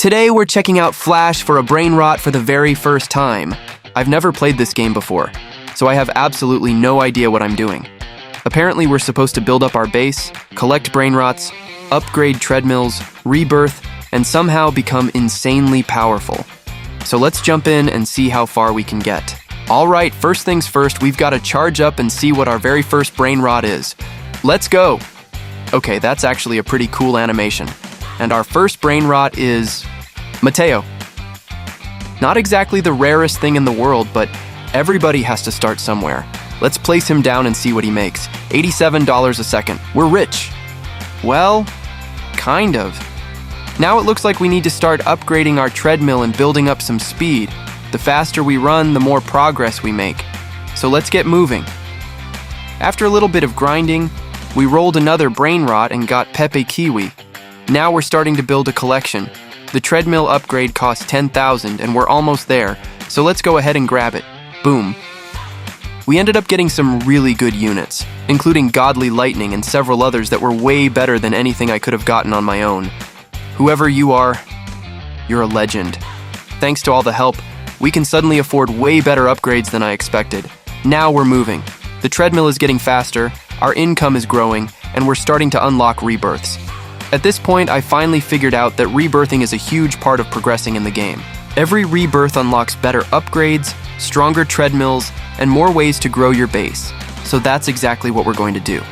Today we're checking out Flash for a Brainrot for the very first time. I've never played this game before, so I have absolutely no idea what I'm doing. Apparently we're supposed to build up our base, collect Brainrots, upgrade treadmills, rebirth, and somehow become insanely powerful. So let's jump in and see how far we can get. Alright, first things first, we've got to charge up and see what our very first Brainrot is. Let's go! Okay, that's actually a pretty cool animation. And our first Brainrot is Mateo. Not exactly the rarest thing in the world, but everybody has to start somewhere. Let's place him down and see what he makes. $87 a second. We're rich. Well, kind of. Now it looks like we need to start upgrading our treadmill and building up some speed. The faster we run, the more progress we make. So let's get moving. After a little bit of grinding, we rolled another Brainrot and got Pepe Kiwi. Now we're starting to build a collection. The treadmill upgrade costs $10,000 and we're almost there, so let's go ahead and grab it. Boom. We ended up getting some really good units, including Godly Lightning and several others that were way better than anything I could have gotten on my own. Whoever you are, you're a legend. Thanks to all the help, we can suddenly afford way better upgrades than I expected. Now we're moving. The treadmill is getting faster, our income is growing, and we're starting to unlock rebirths. At this point, I finally figured out that rebirthing is a huge part of progressing in the game. Every rebirth unlocks better upgrades, stronger treadmills, and more ways to grow your base. So that's exactly what we're going to do.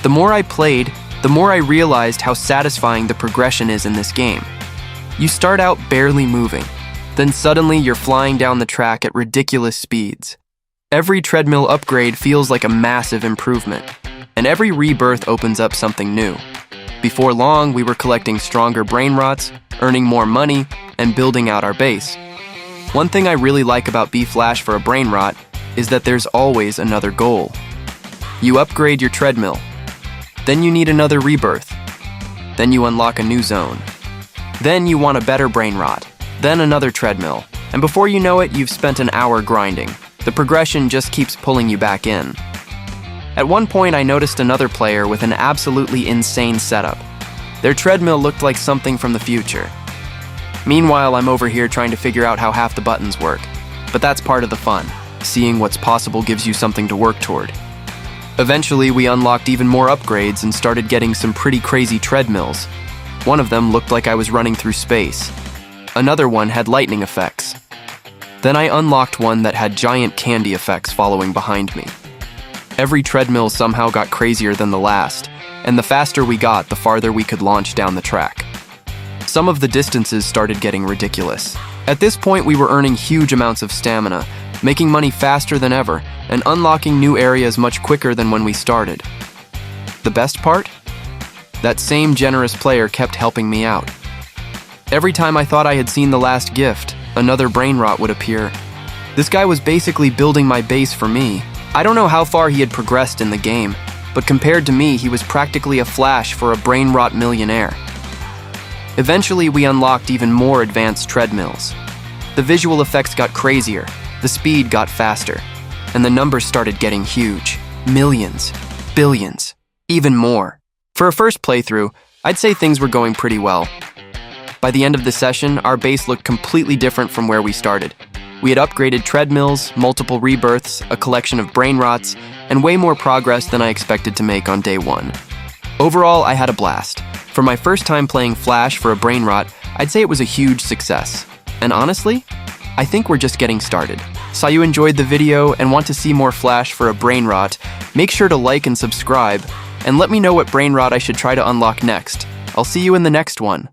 The more I played, the more I realized how satisfying the progression is in this game. You start out barely moving, then suddenly you're flying down the track at ridiculous speeds. Every treadmill upgrade feels like a massive improvement, and every rebirth opens up something new. Before long, we were collecting stronger Brainrots, earning more money, and building out our base. One thing I really like about B-Flash for a Brainrot is that there's always another goal. You upgrade your treadmill, then you need another rebirth, then you unlock a new zone, then you want a better Brainrot, then another treadmill, and before you know it, you've spent an hour grinding. The progression just keeps pulling you back in. At one point, I noticed another player with an absolutely insane setup. Their treadmill looked like something from the future. Meanwhile, I'm over here trying to figure out how half the buttons work. But that's part of the fun. Seeing what's possible gives you something to work toward. Eventually, we unlocked even more upgrades and started getting some pretty crazy treadmills. One of them looked like I was running through space. Another one had lightning effects. Then I unlocked one that had giant candy effects following behind me. Every treadmill somehow got crazier than the last, and the faster we got, the farther we could launch down the track. Some of the distances started getting ridiculous. At this point, we were earning huge amounts of stamina, making money faster than ever, and unlocking new areas much quicker than when we started. The best part? That same generous player kept helping me out. Every time I thought I had seen the last gift, another Brainrot would appear. This guy was basically building my base for me. I don't know how far he had progressed in the game, but compared to me, he was practically a Flash for a Brainrot millionaire. Eventually, we unlocked even more advanced treadmills. The visual effects got crazier, the speed got faster, and the numbers started getting huge. Millions, billions, even more. For a first playthrough, I'd say things were going pretty well. By the end of the session, our base looked completely different from where we started. We had upgraded treadmills, multiple rebirths, a collection of Brainrots, and way more progress than I expected to make on day one. Overall, I had a blast. For my first time playing Flash for a Brainrot, I'd say it was a huge success. And honestly, I think we're just getting started. Saw you enjoyed the video and want to see more Flash for a Brainrot, make sure to like and subscribe, and let me know what Brainrot I should try to unlock next. I'll see you in the next one.